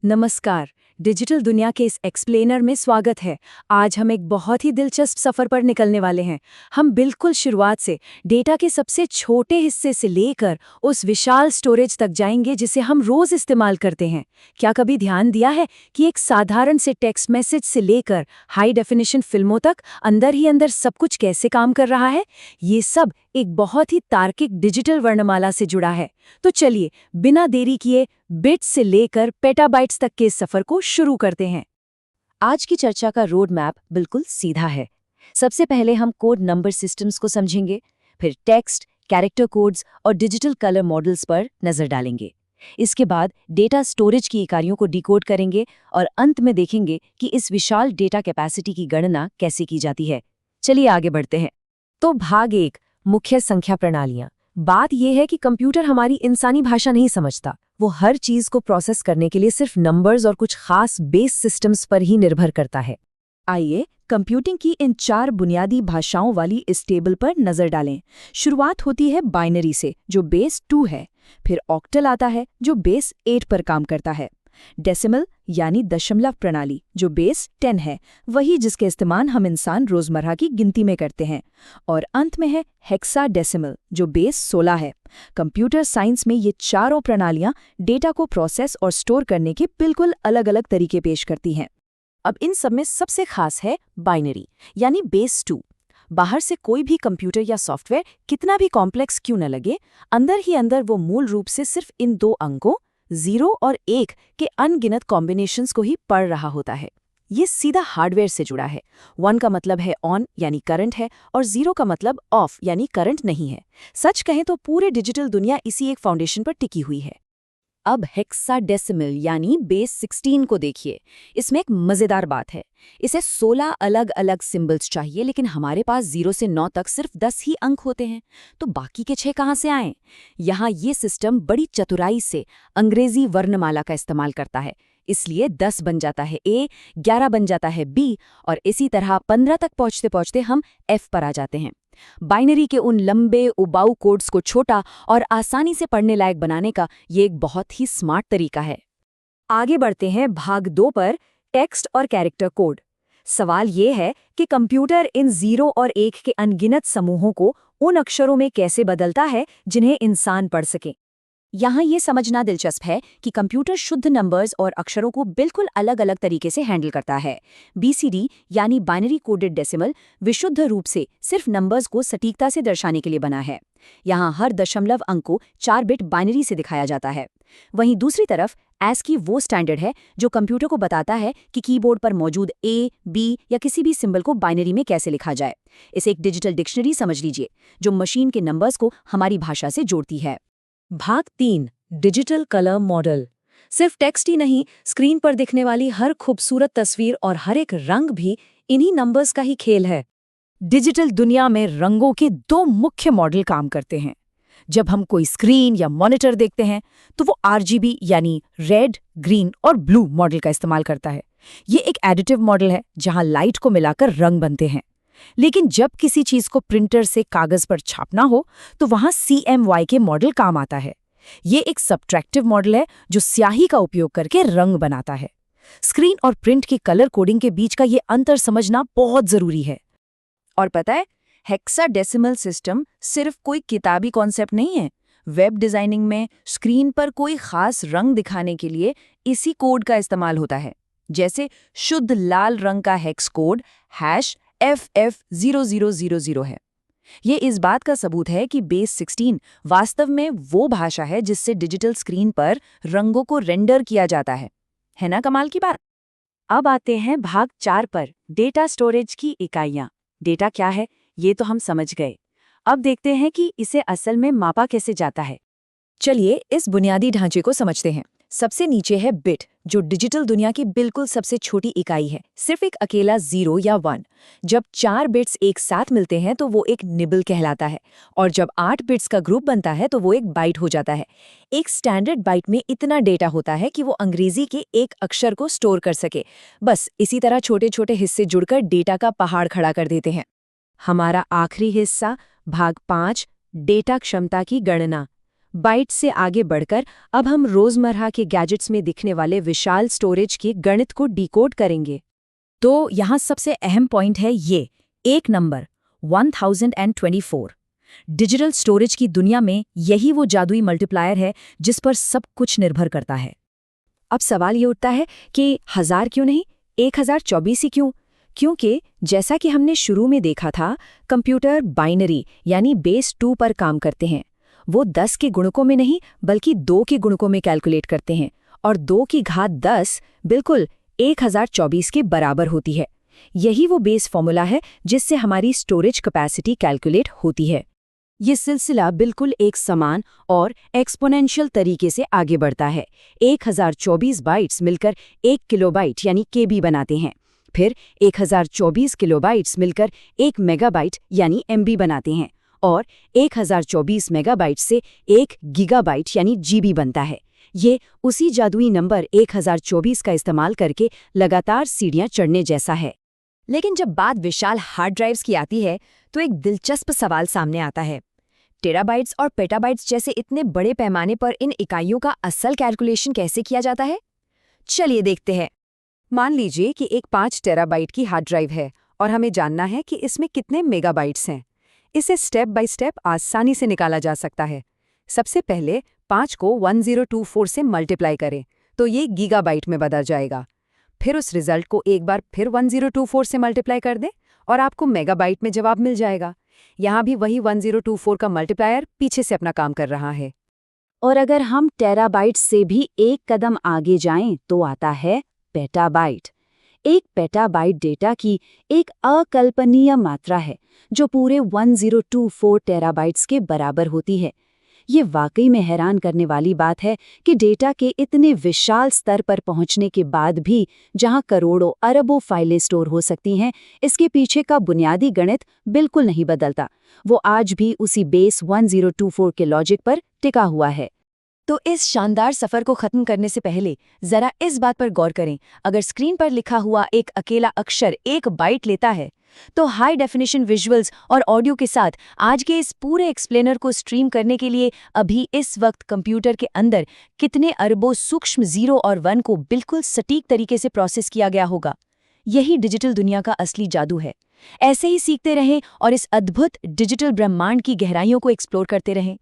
नमस्कार। डिजिटल दुनिया के इस एक्सप्लेनर में स्वागत है। आज हम एक बहुत ही दिलचस्प सफ़र पर निकलने वाले हैं। हम बिल्कुल शुरुआत से डेटा के सबसे छोटे हिस्से से लेकर उस विशाल स्टोरेज तक जाएंगे जिसे हम रोज़ इस्तेमाल करते हैं। क्या कभी ध्यान दिया है कि एक साधारण से टेक्स्ट मैसेज से लेकर हाई डेफिनेशन फिल्मों तक अंदर ही अंदर सब कुछ कैसे काम कर रहा है? ये सब एक बहुत ही तार्किक डिजिटल वर्णमाला से जुड़ा है। तो चलिए बिना देरी किए बिट्स से लेकर पेटाबाइट्स तक के इस सफर को शुरू करते हैं। आज की चर्चा का रोड मैप बिल्कुल सीधा है। सबसे पहले हम कोड नंबर सिस्टम्स को समझेंगे, फिर टेक्स्ट, कैरेक्टर कोड्स और डिजिटल कलर मॉडल्स पर नजर डालेंगे। इसके बाद डेटा स्टोरेज की इकाइयों को डिकोड करेंगे और अंत में देखेंगे कि इस विशाल डेटा कैपेसिटी की गणना कैसे की जाती है। चलिए आगे बढ़ते हैं। तो भाग 1, मुख्य संख्या प्रणालियां। बात यह है कि कंप्यूटर हमारी इंसानी भाषा नहीं समझता। वो हर चीज को प्रोसेस करने के लिए सिर्फ नंबर्स और कुछ खास बेस सिस्टम्स पर ही निर्भर करता है। आइए कंप्यूटिंग की इन 4 बुनियादी भाषाओं वाली इस टेबल पर नजर डालें। शुरुआत होती है बाइनरी से, जो बेस 2 है। फिर ऑक्टल आता है, जो बेस 8 पर काम करता है। डेसिमल यानी दशमलव प्रणाली, जो बेस 10 है, वही जिसके इस्तेमाल हम इंसान रोजमर्रा की गिनती में करते हैं। और अंत में है हेक्साडेसिमल, जो बेस 16 है। कंप्यूटर साइंस में ये चारों प्रणालियां डेटा को प्रोसेस और स्टोर करने के बिल्कुल अलग अलग तरीके पेश करती हैं। अब इन सब में सबसे खास है बाइनरी यानी बेस 2। बाहर से कोई भी कंप्यूटर या सॉफ्टवेयर कितना भी कॉम्प्लेक्स क्यों न लगे, अंदर ही अंदर वो मूल रूप से सिर्फ इन 2 अंकों 0 और 1 के अनगिनत कॉम्बिनेशंस को ही पढ़ रहा होता है। ये सीधा हार्डवेयर से जुड़ा है। 1 का मतलब है ऑन यानी करंट है और 0 का मतलब ऑफ यानी करंट नहीं है। सच कहें तो पूरे डिजिटल दुनिया इसी एक फाउंडेशन पर टिकी हुई है। अब हेक्साडेसिमल यानी बेस 16 को देखिए। इसमें एक मजेदार बात है। इसे 16 अलग अलग सिंबल्स चाहिए, लेकिन हमारे पास 0 से 9 तक सिर्फ 10 ही अंक होते हैं। तो बाकी के 6 कहाँ से आए? यहाँ ये सिस्टम बड़ी चतुराई से अंग्रेजी वर्णमाला का इस्तेमाल करता है। इसलिए 10 बन जाता है ए, 11 बन जाता है बी, और इसी तरह 15 तक पहुँचते पहुँचते हम एफ पर आ जाते हैं। बाइनरी के उन लंबे उबाऊ कोड्स को छोटा और आसानी से पढ़ने लायक बनाने का ये एक बहुत ही स्मार्ट तरीका है। आगे बढ़ते हैं भाग 2 पर, टेक्स्ट और कैरेक्टर कोड। सवाल ये है कि कंप्यूटर इन 0 और 1 के अनगिनत समूहों को उन अक्षरों में कैसे बदलता है जिन्हें इंसान पढ़ सके। यहाँ ये समझना दिलचस्प है कि कंप्यूटर शुद्ध नंबर्स और अक्षरों को बिल्कुल अलग अलग तरीके से हैंडल करता है। बीसीडी यानी बाइनरी कोडेड डेसिमल विशुद्ध रूप से सिर्फ नंबर्स को सटीकता से दर्शाने के लिए बना है। यहाँ हर दशमलव अंक को 4 बिट बाइनरी से दिखाया जाता है। वहीं दूसरी तरफ ASCII वो स्टैंडर्ड है जो कंप्यूटर को बताता है कि कीबोर्ड पर मौजूद ए, बी या किसी भी सिंबल को बाइनरी में कैसे लिखा जाए। इसे एक डिजिटल डिक्शनरी समझ लीजिए, जो मशीन के नंबर्स को हमारी भाषा से जोड़ती है। भाग 3, डिजिटल कलर मॉडल। सिर्फ टेक्स्ट ही नहीं, स्क्रीन पर दिखने वाली हर खूबसूरत तस्वीर और हर एक रंग भी इन्हीं नंबर्स का ही खेल है। डिजिटल दुनिया में रंगों के 2 मुख्य मॉडल काम करते हैं। जब हम कोई स्क्रीन या मॉनिटर देखते हैं तो वो RGB यानी रेड, ग्रीन और ब्लू मॉडल का इस्तेमाल करता है। ये एक एडिटिव मॉडल है जहां लाइट को मिलाकर रंग बनते हैं। लेकिन जब किसी चीज को प्रिंटर से कागज पर छापना हो तो वहां CMY के मॉडल काम आता है। ये एक सब्ट्रैक्टिव मॉडल है जो स्याही का उपयोग करके रंग बनाता है। स्क्रीन और प्रिंट की कलर कोडिंग के बीच का ये अंतर समझना बहुत जरूरी है। और पता है, हेक्साडेसिमल सिस्टम सिर्फ कोई किताबी कॉन्सेप्ट नहीं है। वेब डिजाइनिंग में स्क्रीन पर कोई खास रंग दिखाने के लिए इसी कोड का इस्तेमाल होता है। जैसे शुद्ध लाल रंग का हेक्स कोड FF0000 है। ये इस बात का सबूत है कि बेस 16 वास्तव में वो भाषा है जिससे डिजिटल स्क्रीन पर रंगों को रेंडर किया जाता है ना कमाल की बात। अब आते हैं भाग 4 पर, डेटा स्टोरेज की इकाइयां। डेटा क्या है ये तो हम समझ गए। अब देखते हैं कि इसे असल में मापा कैसे जाता है। चलिए इस बुनियादी ढांचे को समझते हैं। सबसे नीचे है बिट, जो डिजिटल दुनिया की बिल्कुल सबसे छोटी इकाई है, सिर्फ एक अकेला 0 या 1। जब 4 बिट्स एक साथ मिलते हैं तो वो एक निबल कहलाता है, और जब 8 बिट्स का ग्रुप बनता है तो वो एक बाइट हो जाता है। एक स्टैंडर्ड बाइट में इतना डेटा होता है कि वो अंग्रेजी के एक अक्षर को स्टोर कर सके। बस इसी तरह छोटे छोटे हिस्से जुड़कर डेटा का पहाड़ खड़ा कर देते हैं। हमारा आखिरी हिस्सा भाग 5, डेटा क्षमता की गणना। बाइट से आगे बढ़कर अब हम रोजमर्रा के गैजेट्स में दिखने वाले विशाल स्टोरेज के गणित को डिकोड करेंगे। तो यहाँ सबसे अहम पॉइंट है ये, एक नंबर 1024। डिजिटल स्टोरेज की दुनिया में यही वो जादुई मल्टीप्लायर है जिस पर सब कुछ निर्भर करता है। अब सवाल ये उठता है कि 1000 क्यों नहीं, 1024 ही क्यों? क्योंकि जैसा कि हमने शुरू में देखा था, कंप्यूटर बाइनरी यानी बेस 2 पर काम करते हैं। वो 10 के गुणकों में नहीं बल्कि 2 के गुणकों में कैलकुलेट करते हैं, और 2 की घात 10 बिल्कुल 1024 के बराबर होती है। यही वो बेस फॉर्मूला है जिससे हमारी स्टोरेज कैपेसिटी कैलकुलेट होती है। ये सिलसिला बिल्कुल एक समान और एक्सपोनेंशियल तरीके से आगे बढ़ता है। 1024 बाइट्स मिलकर 1 किलोबाइट यानी केबी बनाते हैं। फिर 1024 किलोबाइट्स मिलकर 1 मेगाबाइट यानी एमबी बनाते हैं, और 1024 मेगाबाइट से 1 गीगाबाइट यानी जीबी बनता है। ये उसी जादुई नंबर 1024 का इस्तेमाल करके लगातार सीढ़ियां चढ़ने जैसा है। लेकिन जब बात विशाल हार्ड ड्राइव्स की आती है तो एक दिलचस्प सवाल सामने आता है। टेराबाइट्स और पेटाबाइट्स जैसे इतने बड़े पैमाने पर इन इकाइयों का असल कैलकुलेशन कैसे किया जाता है? चलिए देखते हैं। मान लीजिए कि एक 5 टेराबाइट की हार्ड ड्राइव है और हमें जानना है कि इसमें कितने मेगाबाइट्स हैं। इसे स्टेप बाय स्टेप आसानी से निकाला जा सकता है। सबसे पहले 5 को 1024 से मल्टीप्लाई करें तो ये गीगाबाइट में बदल जाएगा। फिर उस रिजल्ट को एक बार फिर 1024 से मल्टीप्लाई कर दें और आपको मेगाबाइट में जवाब मिल जाएगा। यहाँ भी वही 1024 का मल्टीप्लायर पीछे से अपना काम कर रहा है। और अगर हम टेराबाइट से भी एक कदम आगे जाएं तो आता है पेटाबाइट। एक पेटाबाइट डेटा की एक अकल्पनीय मात्रा है जो पूरे 1024 टेराबाइट्स के बराबर होती है। ये वाकई में हैरान करने वाली बात है कि डेटा के इतने विशाल स्तर पर पहुंचने के बाद भी जहां करोड़ों अरबों फाइलें स्टोर हो सकती हैं, इसके पीछे का बुनियादी गणित बिल्कुल नहीं बदलता। वो आज भी उसी बेस 1024 के लॉजिक पर टिका हुआ है। तो इस शानदार सफर को खत्म करने से पहले जरा इस बात पर गौर करें, अगर स्क्रीन पर लिखा हुआ एक अकेला अक्षर 1 बाइट लेता है तो हाई डेफिनेशन विजुअल्स और ऑडियो के साथ आज के इस पूरे एक्सप्लेनर को स्ट्रीम करने के लिए अभी इस वक्त कंप्यूटर के अंदर कितने अरबों सूक्ष्म 0 और 1 को बिल्कुल सटीक तरीके से प्रोसेस किया गया होगा। यही डिजिटल दुनिया का असली जादू है। ऐसे ही सीखते रहें और इस अद्भुत डिजिटल ब्रह्मांड की गहराइयों को एक्सप्लोर करते रहें।